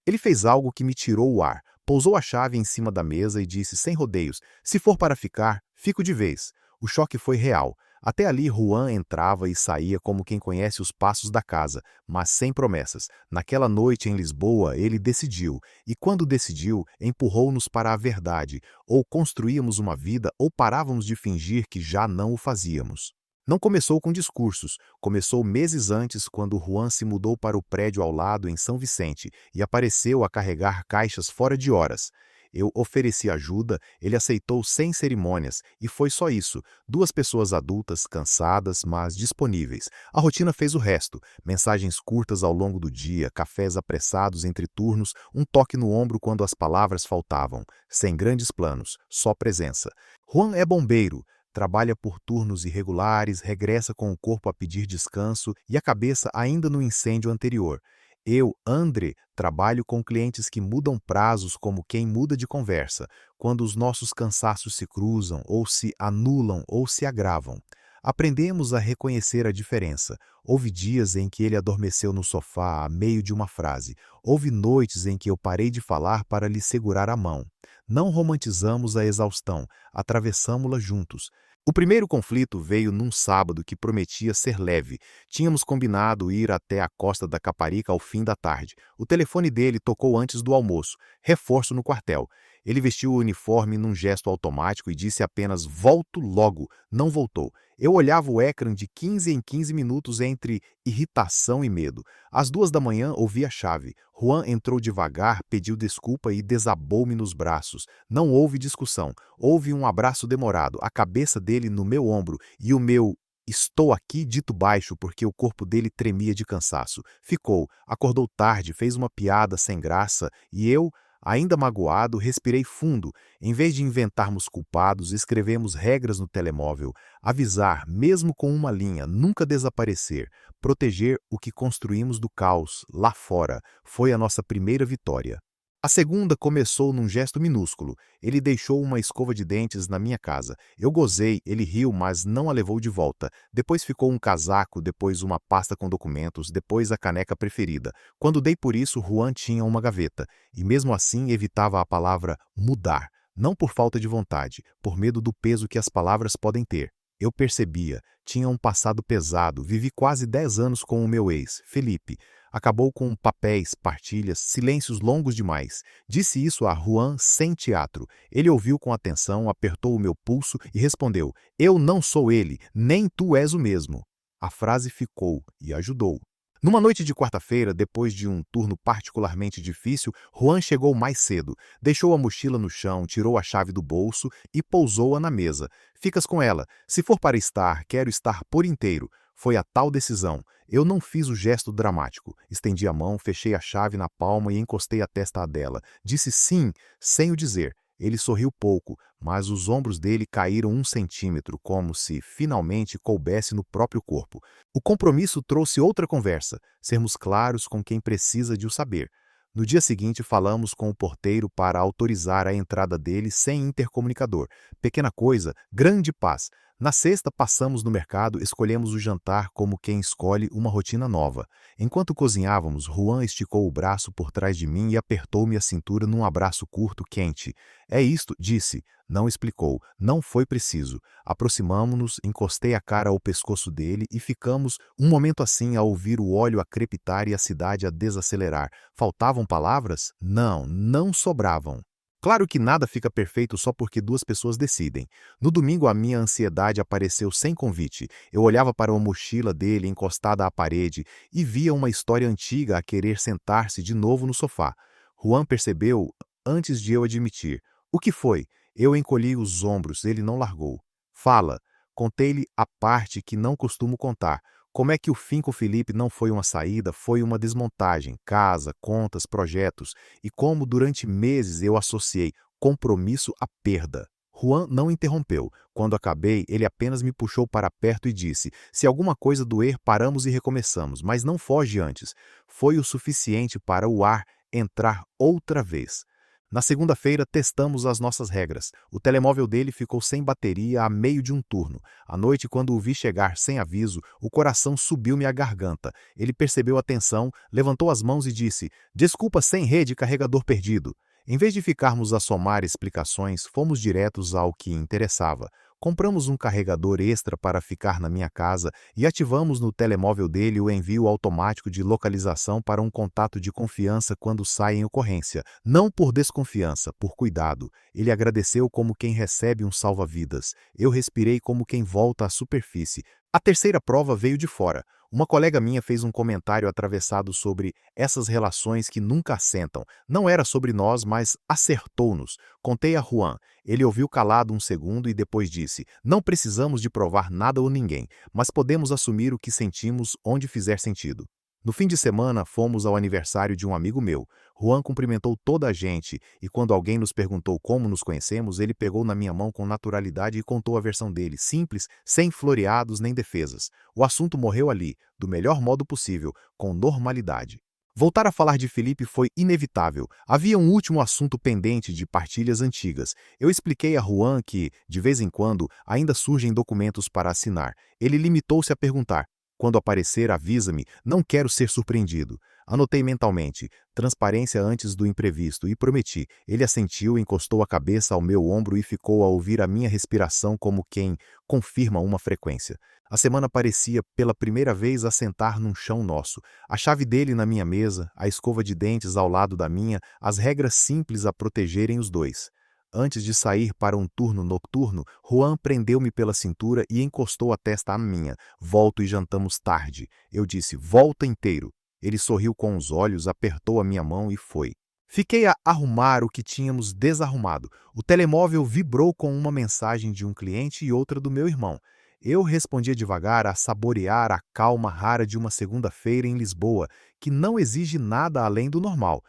Ele fez algo que me tirou o ar. Pousou a chave em cima da mesa e disse sem rodeios: "Se for para ficar, fico de vez." O choque foi real. Até ali, Juan entrava e saía como quem conhece os passos da casa, mas sem promessas. Naquela noite em Lisboa, ele decidiu. E quando decidiu, empurrou-nos para a verdade. Ou construíamos uma vida ou parávamos de fingir que já não o fazíamos. Não começou com discursos, começou meses antes, quando Juan se mudou para o prédio ao lado em São Vicente e apareceu a carregar caixas fora de horas. Eu ofereci ajuda, ele aceitou sem cerimônias, e foi só isso. Duas pessoas adultas, cansadas, mas disponíveis. A rotina fez o resto. Mensagens curtas ao longo do dia, cafés apressados entre turnos, um toque no ombro quando as palavras faltavam. Sem grandes planos, só presença. Juan é bombeiro. Trabalha por turnos irregulares, regressa com o corpo a pedir descanso e a cabeça ainda no incêndio anterior. Eu, André, trabalho com clientes que mudam prazos como quem muda de conversa, quando os nossos cansaços se cruzam, ou se anulam, ou se agravam. Aprendemos a reconhecer a diferença. Houve dias em que ele adormeceu no sofá a meio de uma frase. Houve noites em que eu parei de falar para lhe segurar a mão. Não romantizamos a exaustão, atravessamo-la juntos. O primeiro conflito veio num sábado que prometia ser leve. Tínhamos combinado ir até a Costa da Caparica ao fim da tarde. O telefone dele tocou antes do almoço. Reforço no quartel. Ele vestiu o uniforme num gesto automático e disse apenas "volto logo." Não voltou. Eu olhava o ecrã de 15 em 15 minutos entre irritação e medo. Às 2 da manhã ouvi a chave. Juan entrou devagar, pediu desculpa e desabou-me nos braços. Não houve discussão. Houve um abraço demorado, a cabeça dele no meu ombro e o meu "estou aqui" dito baixo porque o corpo dele tremia de cansaço. Ficou, acordou tarde, fez uma piada sem graça e eu, ainda magoado, respirei fundo. Em vez de inventarmos culpados, escrevemos regras no telemóvel. Avisar, mesmo com uma linha, nunca desaparecer. Proteger o que construímos do caos, lá fora, foi a nossa primeira vitória. A segunda começou num gesto minúsculo. Ele deixou uma escova de dentes na minha casa. Eu gozei, ele riu, mas não a levou de volta. Depois ficou um casaco, depois uma pasta com documentos, depois a caneca preferida. Quando dei por isso, Juan tinha uma gaveta. E mesmo assim evitava a palavra mudar. Não por falta de vontade, por medo do peso que as palavras podem ter. Eu percebia, tinha um passado pesado, vivi quase 10 anos com o meu ex, Felipe. Acabou com papéis, partilhas, silêncios longos demais. Disse isso a Juan sem teatro. Ele ouviu com atenção, apertou o meu pulso e respondeu: "Eu não sou ele, nem tu és o mesmo." A frase ficou e ajudou. Numa noite de quarta-feira, depois de um turno particularmente difícil, Juan chegou mais cedo. Deixou a mochila no chão, tirou a chave do bolso e pousou-a na mesa. "Ficas com ela. Se for para estar, quero estar por inteiro." Foi a tal decisão. Eu não fiz o gesto dramático. Estendi a mão, fechei a chave na palma e encostei a testa à dela. Disse sim, sem o dizer. Ele sorriu pouco, mas os ombros dele caíram 1 centímetro, como se finalmente coubesse no próprio corpo. O compromisso trouxe outra conversa, sermos claros com quem precisa de o saber. No dia seguinte, falamos com o porteiro para autorizar a entrada dele sem intercomunicador. Pequena coisa, grande paz. Na sexta, passamos no mercado, escolhemos o jantar como quem escolhe uma rotina nova. Enquanto cozinhávamos, Juan esticou o braço por trás de mim e apertou-me a cintura num abraço curto, quente. "É isto", disse. Não explicou, não foi preciso. Aproximamo-nos, encostei a cara ao pescoço dele e ficamos um momento assim a ouvir o óleo a crepitar e a cidade a desacelerar. Faltavam palavras? Não, não sobravam. Claro que nada fica perfeito só porque duas pessoas decidem. No domingo a minha ansiedade apareceu sem convite. Eu olhava para a mochila dele encostada à parede e via uma história antiga a querer sentar-se de novo no sofá. Juan percebeu antes de eu admitir. "O que foi?" Eu encolhi os ombros, ele não largou. "Fala." Contei-lhe a parte que não costumo contar. Como é que o fim com Felipe não foi uma saída, foi uma desmontagem, casa, contas, projetos, e como durante meses eu associei compromisso à perda. Juan não interrompeu. Quando acabei, ele apenas me puxou para perto e disse: "Se alguma coisa doer, paramos e recomeçamos, mas não foge antes." Foi o suficiente para o ar entrar outra vez. Na segunda-feira, testamos as nossas regras. O telemóvel dele ficou sem bateria a meio de um turno. À noite, quando o vi chegar sem aviso, o coração subiu-me à garganta. Ele percebeu a tensão, levantou as mãos e disse: "Desculpa, sem rede, carregador perdido." Em vez de ficarmos a somar explicações, fomos diretos ao que interessava. Compramos um carregador extra para ficar na minha casa e ativamos no telemóvel dele o envio automático de localização para um contato de confiança quando sai em ocorrência. Não por desconfiança, por cuidado. Ele agradeceu como quem recebe um salva-vidas. Eu respirei como quem volta à superfície. A terceira prova veio de fora. Uma colega minha fez um comentário atravessado sobre essas relações que nunca assentam. Não era sobre nós, mas acertou-nos. Contei a Juan. Ele ouviu calado um segundo e depois disse: "Não precisamos de provar nada ou ninguém, mas podemos assumir o que sentimos onde fizer sentido." No fim de semana, fomos ao aniversário de um amigo meu. Juan cumprimentou toda a gente e quando alguém nos perguntou como nos conhecemos, ele pegou na minha mão com naturalidade e contou a versão dele, simples, sem floreados nem defesas. O assunto morreu ali, do melhor modo possível, com normalidade. Voltar a falar de Felipe foi inevitável. Havia um último assunto pendente de partilhas antigas. Eu expliquei a Juan que, de vez em quando, ainda surgem documentos para assinar. Ele limitou-se a perguntar: "Quando aparecer, avisa-me, não quero ser surpreendido." Anotei mentalmente: transparência antes do imprevisto, e prometi. Ele assentiu, encostou a cabeça ao meu ombro e ficou a ouvir a minha respiração como quem confirma uma frequência. A semana parecia, pela primeira vez, assentar num chão nosso. A chave dele na minha mesa, a escova de dentes ao lado da minha, as regras simples a protegerem os dois. Antes de sair para um turno noturno, Juan prendeu-me pela cintura e encostou a testa à minha. "Volto e jantamos tarde." Eu disse: "Volta inteiro." Ele sorriu com os olhos, apertou a minha mão e foi. Fiquei a arrumar o que tínhamos desarrumado. O telemóvel vibrou com uma mensagem de um cliente e outra do meu irmão. Eu respondia devagar, a saborear a calma rara de uma segunda-feira em Lisboa, que não exige nada além do normal.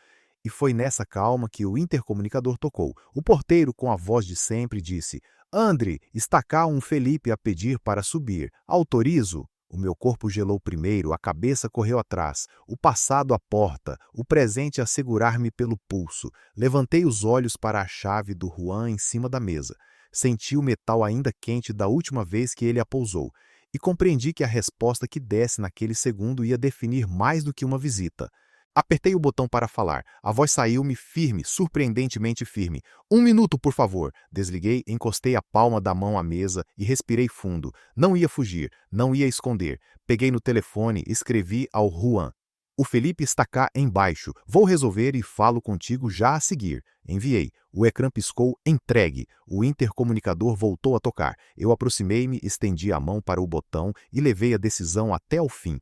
E foi nessa calma que o intercomunicador tocou. O porteiro, com a voz de sempre, disse: "Andre, está cá um Felipe a pedir para subir. Autorizo?" O meu corpo gelou primeiro, a cabeça correu atrás, o passado à porta, o presente a segurar-me pelo pulso. Levantei os olhos para a chave do Juan em cima da mesa. Senti o metal ainda quente da última vez que ele a pousou. E compreendi que a resposta que desse naquele segundo ia definir mais do que uma visita. Apertei o botão para falar. A voz saiu-me firme, surpreendentemente firme. "Um minuto, por favor." Desliguei, encostei a palma da mão à mesa e respirei fundo. Não ia fugir, não ia esconder. Peguei no telefone, escrevi ao Juan: "O Felipe está cá embaixo. Vou resolver e falo contigo já a seguir." Enviei. O ecrã piscou "Entregue." O intercomunicador voltou a tocar. Eu aproximei-me, estendi a mão para o botão e levei a decisão até ao fim.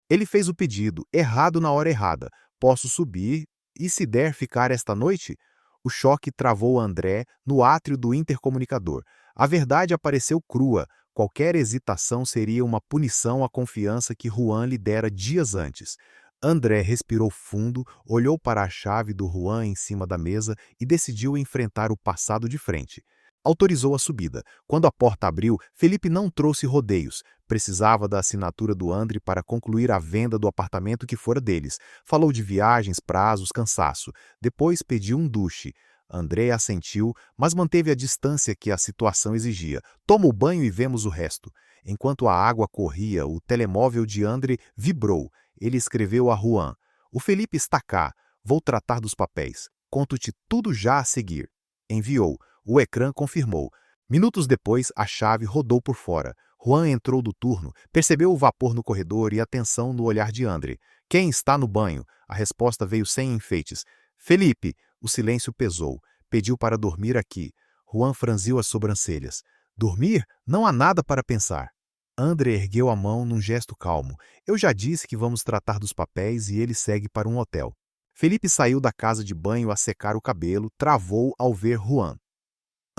Ele fez o pedido, errado na hora errada. Posso subir e se der ficar esta noite? O choque travou André no átrio do intercomunicador. A verdade apareceu crua. Qualquer hesitação seria uma punição à confiança que Juan lhe dera dias antes. André respirou fundo, olhou para a chave do Juan em cima da mesa e decidiu enfrentar o passado de frente. Autorizou a subida. Quando a porta abriu, Felipe não trouxe rodeios. Precisava da assinatura do Andre para concluir a venda do apartamento que fora deles. Falou de viagens, prazos, cansaço. Depois pediu um duche. André assentiu, mas manteve a distância que a situação exigia. "Toma o banho e vemos o resto." Enquanto a água corria, o telemóvel de André vibrou. Ele escreveu a Juan: "O Felipe está cá. Vou tratar dos papéis. Conto-te tudo já a seguir." Enviou. O ecrã confirmou. Minutos depois, a chave rodou por fora. Juan entrou do turno, percebeu o vapor no corredor e a tensão no olhar de Andre. "Quem está no banho?" A resposta veio sem enfeites. "Felipe." O silêncio pesou. "Pediu para dormir aqui." Juan franziu as sobrancelhas. "Dormir? Não há nada para pensar." Andre ergueu a mão num gesto calmo. "Eu já disse que vamos tratar dos papéis e ele segue para um hotel." Felipe saiu da casa de banho a secar o cabelo, travou ao ver Juan.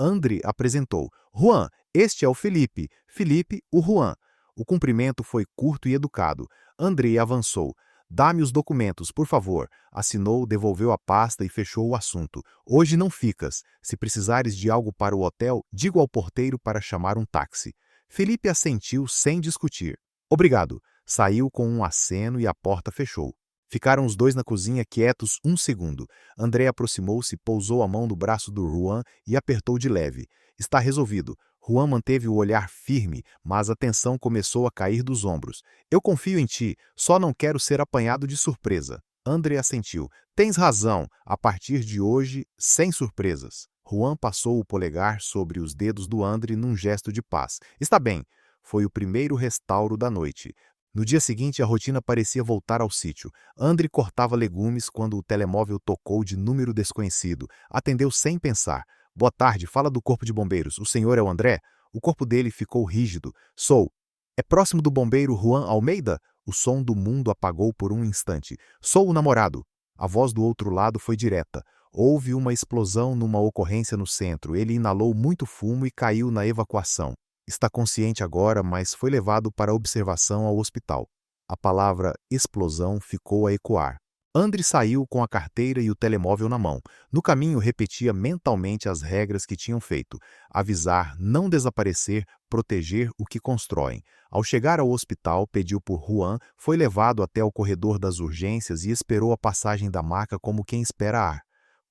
Andre apresentou: "Juan, este é o Felipe. Felipe, o Juan." O cumprimento foi curto e educado. Andre avançou: "Dá-me os documentos, por favor." Assinou, devolveu a pasta e fechou o assunto. "Hoje não ficas. Se precisares de algo para o hotel, digo ao porteiro para chamar um táxi." Felipe assentiu sem discutir. "Obrigado." Saiu com um aceno e a porta fechou. Ficaram os dois na cozinha quietos um segundo. André aproximou-se, pousou a mão no braço do Juan e apertou de leve. Está resolvido. Juan manteve o olhar firme, mas a tensão começou a cair dos ombros. Eu confio em ti, só não quero ser apanhado de surpresa. André assentiu. Tens razão, a partir de hoje, sem surpresas. Juan passou o polegar sobre os dedos do André num gesto de paz. Está bem. Foi o primeiro restauro da noite. No dia seguinte, a rotina parecia voltar ao sítio. André cortava legumes quando o telemóvel tocou de número desconhecido. Atendeu sem pensar. Boa tarde, fala do corpo de bombeiros. O senhor é o André? O corpo dele ficou rígido. Sou. É próximo do bombeiro Juan Almeida? O som do mundo apagou por um instante. Sou o namorado. A voz do outro lado foi direta. Houve uma explosão numa ocorrência no centro. Ele inalou muito fumo e caiu na evacuação. Está consciente agora, mas foi levado para observação ao hospital. A palavra explosão ficou a ecoar. André saiu com a carteira e o telemóvel na mão. No caminho, repetia mentalmente as regras que tinham feito. Avisar, não desaparecer, proteger o que constroem. Ao chegar ao hospital, pediu por Juan, foi levado até o corredor das urgências e esperou a passagem da maca como quem espera ar.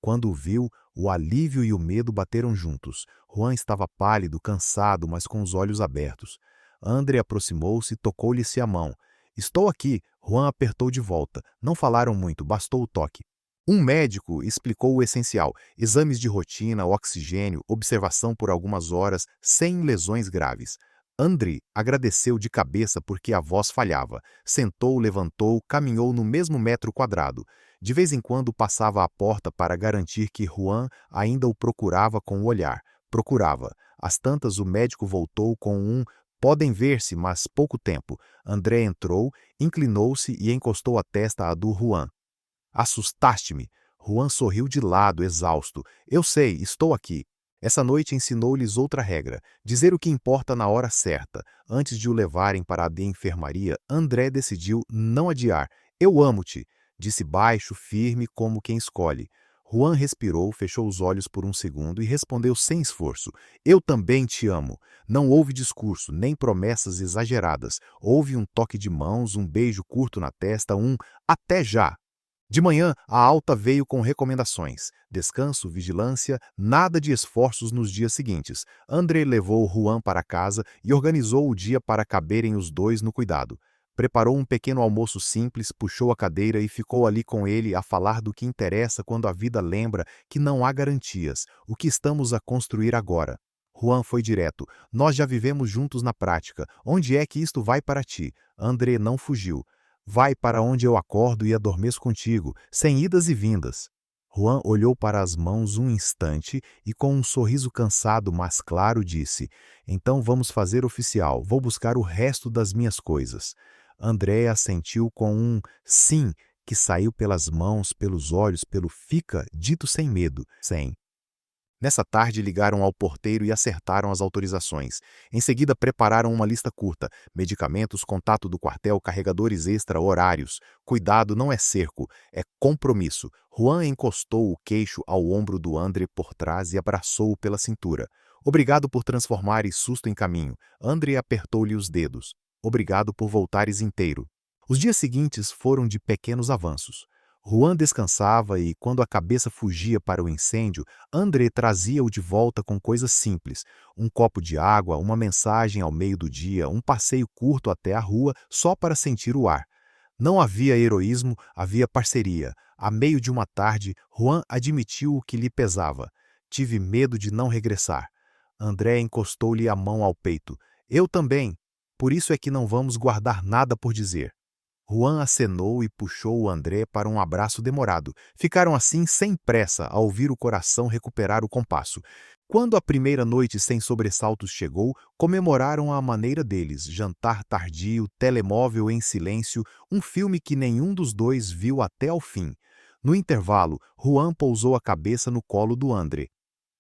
Quando o viu, o alívio e o medo bateram juntos. Juan estava pálido, cansado, mas com os olhos abertos. André aproximou-se e tocou-lhe-se a mão. Estou aqui. Juan apertou de volta. Não falaram muito, bastou o toque. Um médico explicou o essencial: exames de rotina, oxigênio, observação por algumas horas, sem lesões graves. André agradeceu de cabeça porque a voz falhava. Sentou, levantou, caminhou no mesmo metro quadrado. De vez em quando passava à porta para garantir que Juan ainda o procurava com o olhar. Procurava. Às tantas, o médico voltou com um "podem ver-se, mas pouco tempo". André entrou, inclinou-se e encostou a testa à do Juan. Assustaste-me. Juan sorriu de lado, exausto. Eu sei, estou aqui. Essa noite ensinou-lhes outra regra: dizer o que importa na hora certa. Antes de o levarem para a de enfermaria, André decidiu não adiar. Eu amo-te, disse baixo, firme, como quem escolhe. Juan respirou, fechou os olhos por um segundo e respondeu sem esforço. Eu também te amo. Não houve discurso, nem promessas exageradas. Houve um toque de mãos, um beijo curto na testa, um "até já". De manhã, a alta veio com recomendações. Descanso, vigilância, nada de esforços nos dias seguintes. André levou Juan para casa e organizou o dia para caberem os dois no cuidado. Preparou um pequeno almoço simples, puxou a cadeira e ficou ali com ele a falar do que interessa quando a vida lembra que não há garantias, o que estamos a construir agora. Juan foi direto. Nós já vivemos juntos na prática. Onde é que isto vai para ti? André não fugiu. Vai para onde eu acordo e adormeço contigo, sem idas e vindas. Juan olhou para as mãos um instante e com um sorriso cansado, mas claro, disse: então vamos fazer oficial, vou buscar o resto das minhas coisas. André assentiu com um sim, que saiu pelas mãos, pelos olhos, pelo fica, dito sem medo, sem. Nessa tarde ligaram ao porteiro e acertaram as autorizações. Em seguida prepararam uma lista curta: medicamentos, contato do quartel, carregadores extra, horários. Cuidado não é cerco, é compromisso. Juan encostou o queixo ao ombro do André por trás e abraçou-o pela cintura. Obrigado por transformares susto em caminho. André apertou-lhe os dedos. Obrigado por voltares inteiro. Os dias seguintes foram de pequenos avanços. Juan descansava e, quando a cabeça fugia para o incêndio, André trazia-o de volta com coisas simples: um copo de água, uma mensagem ao meio do dia, um passeio curto até a rua só para sentir o ar. Não havia heroísmo, havia parceria. A meio de uma tarde, Juan admitiu o que lhe pesava. Tive medo de não regressar. André encostou-lhe a mão ao peito. Eu também. Por isso é que não vamos guardar nada por dizer. Juan acenou e puxou o André para um abraço demorado. Ficaram assim sem pressa a ouvir o coração recuperar o compasso. Quando a primeira noite sem sobressaltos chegou, comemoraram à maneira deles: jantar tardio, telemóvel em silêncio, um filme que nenhum dos dois viu até ao fim. No intervalo, Juan pousou a cabeça no colo do André.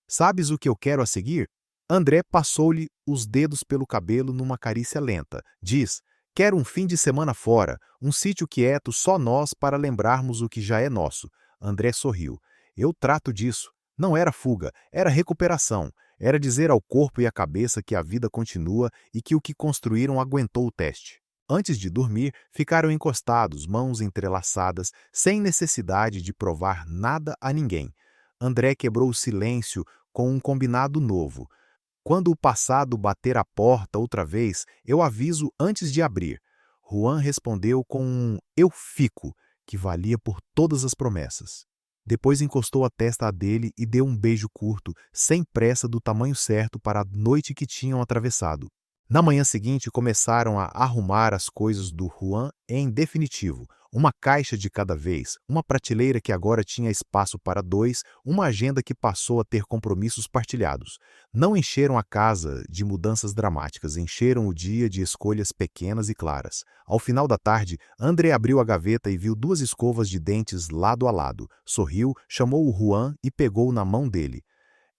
Sabes o que eu quero a seguir? André passou-lhe os dedos pelo cabelo numa carícia lenta. Diz: quero um fim de semana fora, um sítio quieto, só nós para lembrarmos o que já é nosso. André sorriu. Eu trato disso. Não era fuga, era recuperação. Era dizer ao corpo e à cabeça que a vida continua e que o que construíram aguentou o teste. Antes de dormir, ficaram encostados, mãos entrelaçadas, sem necessidade de provar nada a ninguém. André quebrou o silêncio com um combinado novo. Quando o passado bater a porta outra vez, eu aviso antes de abrir. Juan respondeu com um eu fico, que valia por todas as promessas. Depois encostou a testa à dele e deu um beijo curto, sem pressa do tamanho certo para a noite que tinham atravessado. Na manhã seguinte, começaram a arrumar as coisas do Juan em definitivo. Uma caixa de cada vez, uma prateleira que agora tinha espaço para dois, uma agenda que passou a ter compromissos partilhados. Não encheram a casa de mudanças dramáticas, encheram o dia de escolhas pequenas e claras. Ao final da tarde, André abriu a gaveta e viu duas escovas de dentes lado a lado. Sorriu, chamou o Juan e pegou na mão dele.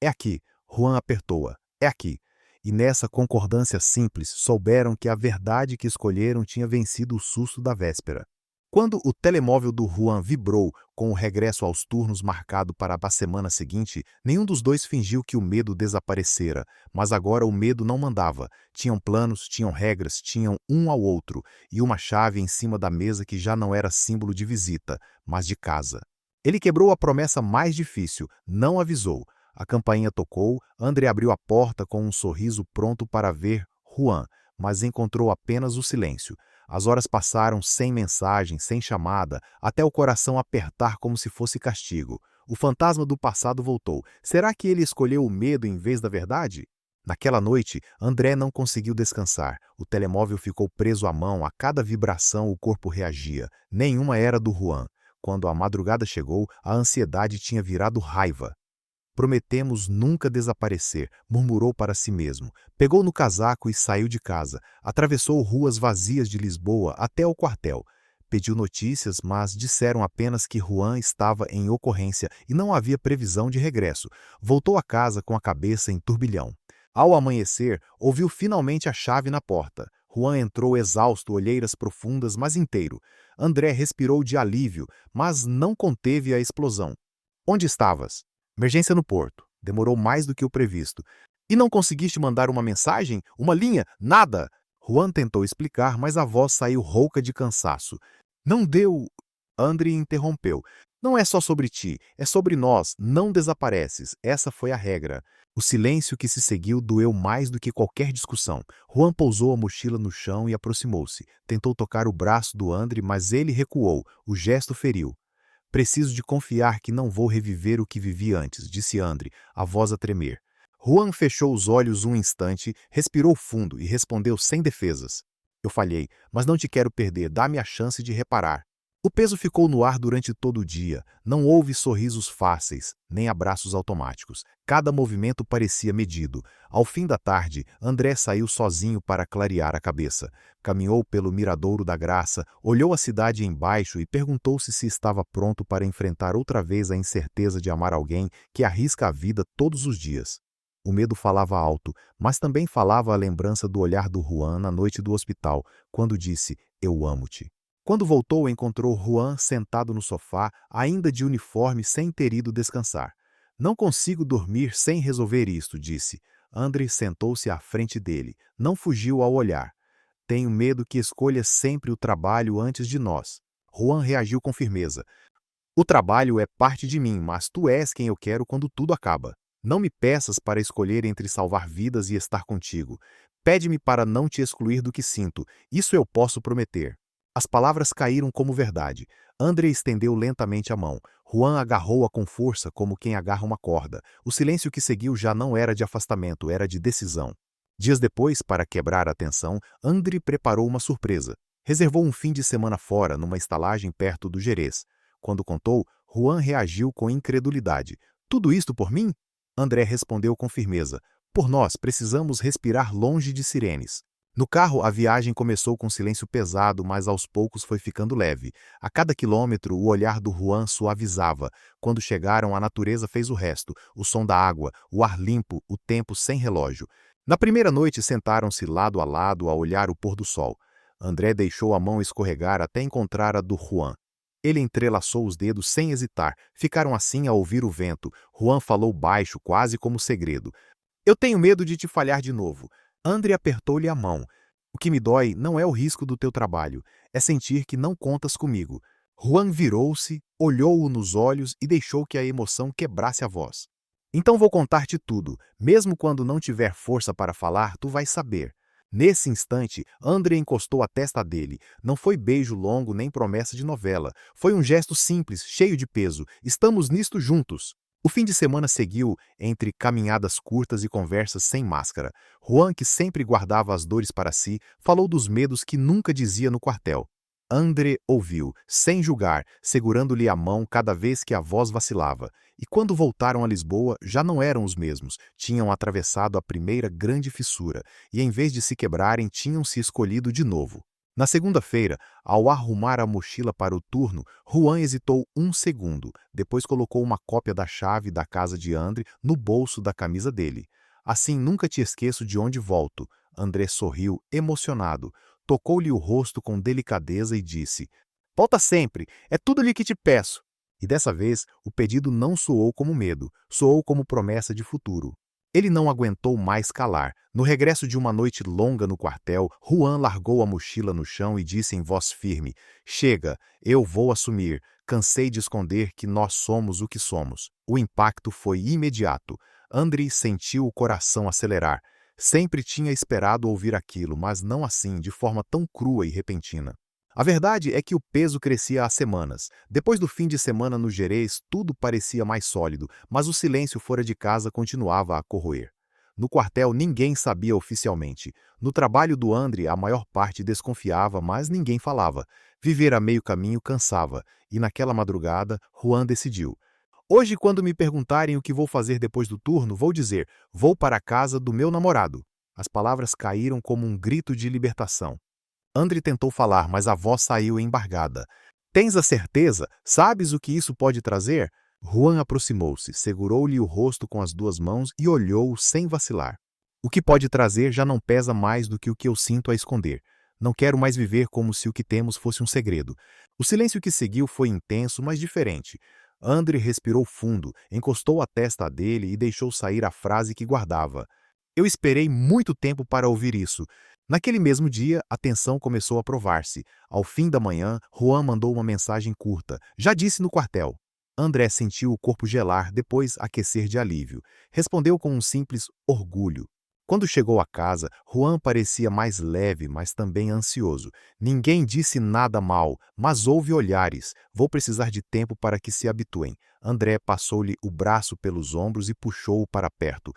É aqui. Juan apertou-a. É aqui. E nessa concordância simples, souberam que a verdade que escolheram tinha vencido o susto da véspera. Quando o telemóvel do Juan vibrou com o regresso aos turnos marcado para a semana seguinte, nenhum dos dois fingiu que o medo desaparecera, mas agora o medo não mandava. Tinham planos, tinham regras, tinham um ao outro, e uma chave em cima da mesa que já não era símbolo de visita, mas de casa. Ele quebrou a promessa mais difícil, não avisou. A campainha tocou, André abriu a porta com um sorriso pronto para ver Juan, mas encontrou apenas o silêncio. As horas passaram sem mensagem, sem chamada, até o coração apertar como se fosse castigo. O fantasma do passado voltou. Será que ele escolheu o medo em vez da verdade? Naquela noite, André não conseguiu descansar. O telemóvel ficou preso à mão, a cada vibração o corpo reagia. Nenhuma era do Juan. Quando a madrugada chegou, a ansiedade tinha virado raiva. Prometemos nunca desaparecer, murmurou para si mesmo. Pegou no casaco e saiu de casa. Atravessou ruas vazias de Lisboa até o quartel. Pediu notícias, mas disseram apenas que Juan estava em ocorrência e não havia previsão de regresso. Voltou a casa com a cabeça em turbilhão. Ao amanhecer, ouviu finalmente a chave na porta. Juan entrou exausto, olheiras profundas, mas inteiro. André respirou de alívio, mas não conteve a explosão. Onde estavas? Emergência no porto. Demorou mais do que o previsto. E não conseguiste mandar uma mensagem? Uma linha? Nada! Juan tentou explicar, mas a voz saiu rouca de cansaço. Não deu... André interrompeu. Não é só sobre ti, é sobre nós. Não desapareces. Essa foi a regra. O silêncio que se seguiu doeu mais do que qualquer discussão. Juan pousou a mochila no chão e aproximou-se. Tentou tocar o braço do André, mas ele recuou. O gesto feriu. Preciso de confiar que não vou reviver o que vivi antes, disse André, a voz a tremer. Juan fechou os olhos um instante, respirou fundo e respondeu sem defesas. Eu falhei, mas não te quero perder, dá-me a chance de reparar. O peso ficou no ar durante todo o dia. Não houve sorrisos fáceis, nem abraços automáticos. Cada movimento parecia medido. Ao fim da tarde, André saiu sozinho para clarear a cabeça. Caminhou pelo Miradouro da Graça, olhou a cidade embaixo e perguntou-se se estava pronto para enfrentar outra vez a incerteza de amar alguém que arrisca a vida todos os dias. O medo falava alto, mas também falava a lembrança do olhar do Juan na noite do hospital, quando disse, eu amo-te. Quando voltou, encontrou Juan sentado no sofá, ainda de uniforme sem ter ido descansar. Não consigo dormir sem resolver isto, disse. André sentou-se à frente dele. Não fugiu ao olhar. Tenho medo que escolha sempre o trabalho antes de nós. Juan reagiu com firmeza. O trabalho é parte de mim, mas tu és quem eu quero quando tudo acaba. Não me peças para escolher entre salvar vidas e estar contigo. Pede-me para não te excluir do que sinto. Isso eu posso prometer. As palavras caíram como verdade. André estendeu lentamente a mão. Juan agarrou-a com força, como quem agarra uma corda. O silêncio que seguiu já não era de afastamento, era de decisão. Dias depois, para quebrar a tensão, André preparou uma surpresa. Reservou um fim de semana fora, numa estalagem perto do Gerês. Quando contou, Juan reagiu com incredulidade. Tudo isto por mim? André respondeu com firmeza. Por nós, precisamos respirar longe de sirenes. No carro, a viagem começou com silêncio pesado, mas aos poucos foi ficando leve. A cada quilômetro, o olhar do Juan suavizava. Quando chegaram, a natureza fez o resto. O som da água, o ar limpo, o tempo sem relógio. Na primeira noite, sentaram-se lado a lado a olhar o pôr do sol. André deixou a mão escorregar até encontrar a do Juan. Ele entrelaçou os dedos sem hesitar. Ficaram assim a ouvir o vento. Juan falou baixo, quase como segredo. Eu tenho medo de te falhar de novo. André apertou-lhe a mão. O que me dói não é o risco do teu trabalho, é sentir que não contas comigo. Juan virou-se, olhou-o nos olhos e deixou que a emoção quebrasse a voz. Então vou contar-te tudo. Mesmo quando não tiver força para falar, tu vais saber. Nesse instante, André encostou a testa dele. Não foi beijo longo nem promessa de novela. Foi um gesto simples, cheio de peso. Estamos nisto juntos. O fim de semana seguiu entre caminhadas curtas e conversas sem máscara. Juan, que sempre guardava as dores para si, falou dos medos que nunca dizia no quartel. André ouviu, sem julgar, segurando-lhe a mão cada vez que a voz vacilava. E quando voltaram a Lisboa, já não eram os mesmos. Tinham atravessado a primeira grande fissura, e em vez de se quebrarem, tinham se escolhido de novo. Na segunda-feira, ao arrumar a mochila para o turno, Juan hesitou um segundo, depois colocou uma cópia da chave da casa de André no bolso da camisa dele. Assim nunca te esqueço de onde volto. André sorriu, emocionado. Tocou-lhe o rosto com delicadeza e disse: Volta sempre, é tudo-lhe que te peço. E dessa vez, o pedido não soou como medo, soou como promessa de futuro. Ele não aguentou mais calar. No regresso de uma noite longa no quartel, Juan largou a mochila no chão e disse em voz firme: Chega, eu vou assumir. Cansei de esconder que nós somos o que somos. O impacto foi imediato. André sentiu o coração acelerar. Sempre tinha esperado ouvir aquilo, mas não assim, de forma tão crua e repentina. A verdade é que o peso crescia há semanas. Depois do fim de semana no Gerês, tudo parecia mais sólido, mas o silêncio fora de casa continuava a corroer. No quartel, ninguém sabia oficialmente. No trabalho do André, a maior parte desconfiava, mas ninguém falava. Viver a meio caminho cansava, e naquela madrugada, Juan decidiu. Hoje, quando me perguntarem o que vou fazer depois do turno, vou dizer: vou para a casa do meu namorado. As palavras caíram como um grito de libertação. André tentou falar, mas a voz saiu embargada. Tens a certeza? Sabes o que isso pode trazer? Juan aproximou-se, segurou-lhe o rosto com as duas mãos e olhou-o sem vacilar. O que pode trazer já não pesa mais do que o que eu sinto a esconder. Não quero mais viver como se o que temos fosse um segredo. O silêncio que seguiu foi intenso, mas diferente. André respirou fundo, encostou a testa dele e deixou sair a frase que guardava. Eu esperei muito tempo para ouvir isso. Naquele mesmo dia, a tensão começou a provar-se. Ao fim da manhã, Juan mandou uma mensagem curta. Já disse no quartel. André sentiu o corpo gelar, depois aquecer de alívio. Respondeu com um simples orgulho. Quando chegou a casa, Juan parecia mais leve, mas também ansioso. Ninguém disse nada mal, mas houve olhares. Vou precisar de tempo para que se habituem. André passou-lhe o braço pelos ombros e puxou-o para perto.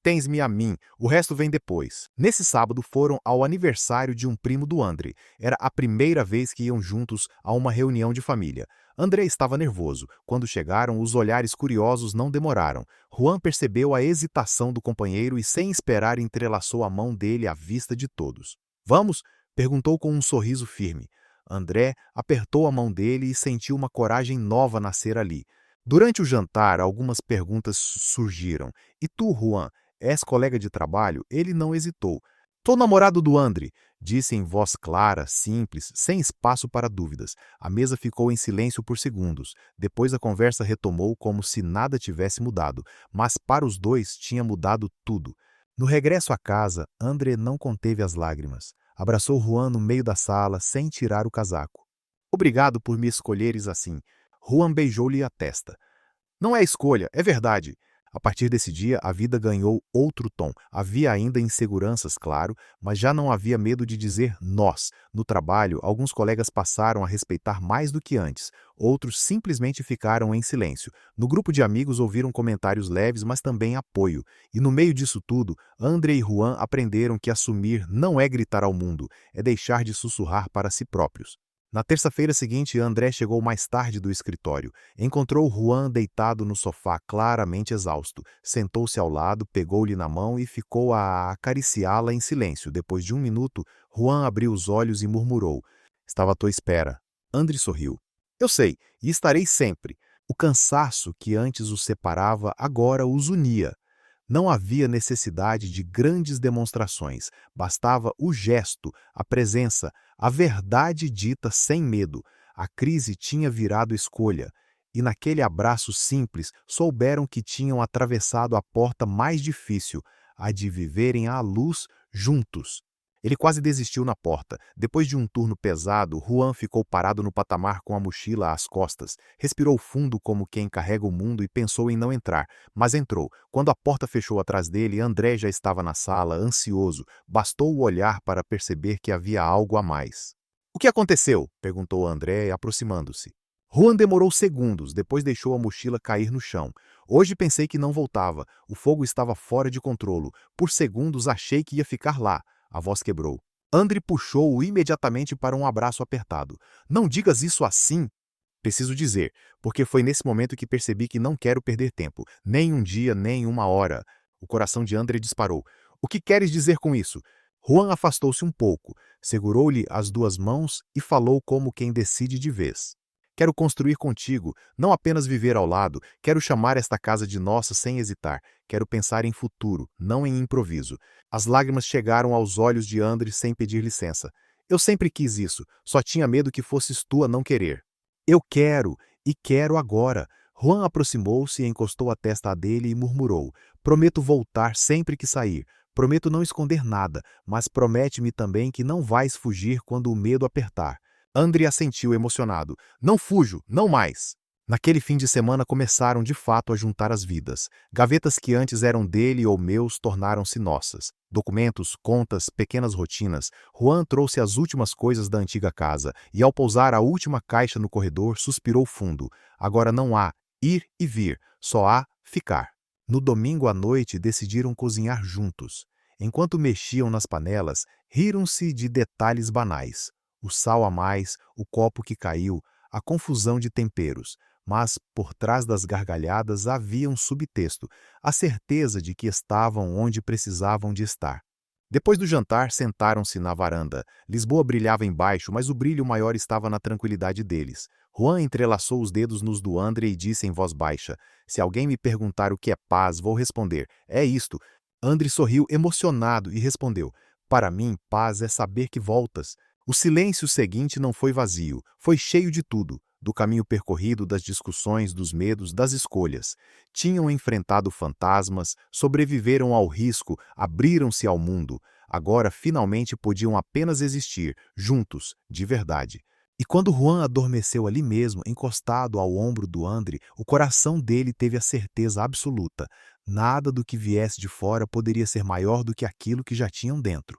Tens-me a mim, o resto vem depois. Nesse sábado foram ao aniversário de um primo do André. Era a primeira vez que iam juntos a uma reunião de família. André estava nervoso. Quando chegaram, os olhares curiosos não demoraram. Juan percebeu a hesitação do companheiro e, sem esperar, entrelaçou a mão dele à vista de todos. Vamos? Perguntou com um sorriso firme. André apertou a mão dele e sentiu uma coragem nova nascer ali. Durante o jantar, algumas perguntas surgiram. E tu, Juan? És colega de trabalho? Ele não hesitou. Sou namorado do André, disse em voz clara, simples, sem espaço para dúvidas. A mesa ficou em silêncio por segundos. Depois a conversa retomou como se nada tivesse mudado, mas para os dois tinha mudado tudo. No regresso à casa, André não conteve as lágrimas. Abraçou Juan no meio da sala, sem tirar o casaco. Obrigado por me escolheres assim. Juan beijou-lhe a testa. Não é escolha, é verdade. A partir desse dia, a vida ganhou outro tom. Havia ainda inseguranças, claro, mas já não havia medo de dizer nós. No trabalho, alguns colegas passaram a respeitar mais do que antes. Outros simplesmente ficaram em silêncio. No grupo de amigos ouviram comentários leves, mas também apoio. E no meio disso tudo, André e Juan aprenderam que assumir não é gritar ao mundo, é deixar de sussurrar para si próprios. Na terça-feira seguinte, André chegou mais tarde do escritório. Encontrou Juan deitado no sofá, claramente exausto. Sentou-se ao lado, pegou-lhe na mão e ficou a acariciá-la em silêncio. Depois de um minuto, Juan abriu os olhos e murmurou: Estava à tua espera. André sorriu. Eu sei, e estarei sempre. O cansaço que antes os separava agora os unia. Não havia necessidade de grandes demonstrações, bastava o gesto, a presença, a verdade dita sem medo. A crise tinha virado escolha, e naquele abraço simples souberam que tinham atravessado a porta mais difícil, a de viverem à luz juntos. Ele quase desistiu na porta. Depois de um turno pesado, Juan ficou parado no patamar com a mochila às costas. Respirou fundo como quem carrega o mundo e pensou em não entrar, mas entrou. Quando a porta fechou atrás dele, André já estava na sala, ansioso. Bastou o olhar para perceber que havia algo a mais. "O que aconteceu?" perguntou André, aproximando-se. Juan demorou segundos, depois deixou a mochila cair no chão. "Hoje pensei que não voltava. O fogo estava fora de controlo. Por segundos achei que ia ficar lá." A voz quebrou. André puxou-o imediatamente para um abraço apertado. "Não digas isso assim." "Preciso dizer, porque foi nesse momento que percebi que não quero perder tempo. Nem um dia, nem uma hora." O coração de André disparou. "O que queres dizer com isso?" Juan afastou-se um pouco, segurou-lhe as duas mãos e falou como quem decide de vez. "Quero construir contigo, não apenas viver ao lado. Quero chamar esta casa de nossa sem hesitar. Quero pensar em futuro, não em improviso." As lágrimas chegaram aos olhos de André sem pedir licença. "Eu sempre quis isso, só tinha medo que fosses tu a não querer." "Eu quero, e quero agora." Juan aproximou-se e encostou a testa a dele e murmurou: "Prometo voltar sempre que sair. Prometo não esconder nada, mas promete-me também que não vais fugir quando o medo apertar." André assentiu emocionado. "Não fujo, não mais." Naquele fim de semana começaram de fato a juntar as vidas. Gavetas que antes eram dele ou meus tornaram-se nossas. Documentos, contas, pequenas rotinas. Juan trouxe as últimas coisas da antiga casa e, ao pousar a última caixa no corredor, suspirou fundo. Agora não há ir e vir, só há ficar. No domingo à noite decidiram cozinhar juntos. Enquanto mexiam nas panelas, riram-se de detalhes banais. O sal a mais, o copo que caiu, a confusão de temperos. Mas, por trás das gargalhadas, havia um subtexto, a certeza de que estavam onde precisavam de estar. Depois do jantar, sentaram-se na varanda. Lisboa brilhava embaixo, mas o brilho maior estava na tranquilidade deles. Juan entrelaçou os dedos nos do André e disse em voz baixa: "Se alguém me perguntar o que é paz, vou responder: é isto." André sorriu emocionado e respondeu: "Para mim, paz é saber que voltas." O silêncio seguinte não foi vazio, foi cheio de tudo, do caminho percorrido, das discussões, dos medos, das escolhas. Tinham enfrentado fantasmas, sobreviveram ao risco, abriram-se ao mundo. Agora finalmente podiam apenas existir, juntos, de verdade. E quando Juan adormeceu ali mesmo, encostado ao ombro do André, o coração dele teve a certeza absoluta. Nada do que viesse de fora poderia ser maior do que aquilo que já tinham dentro.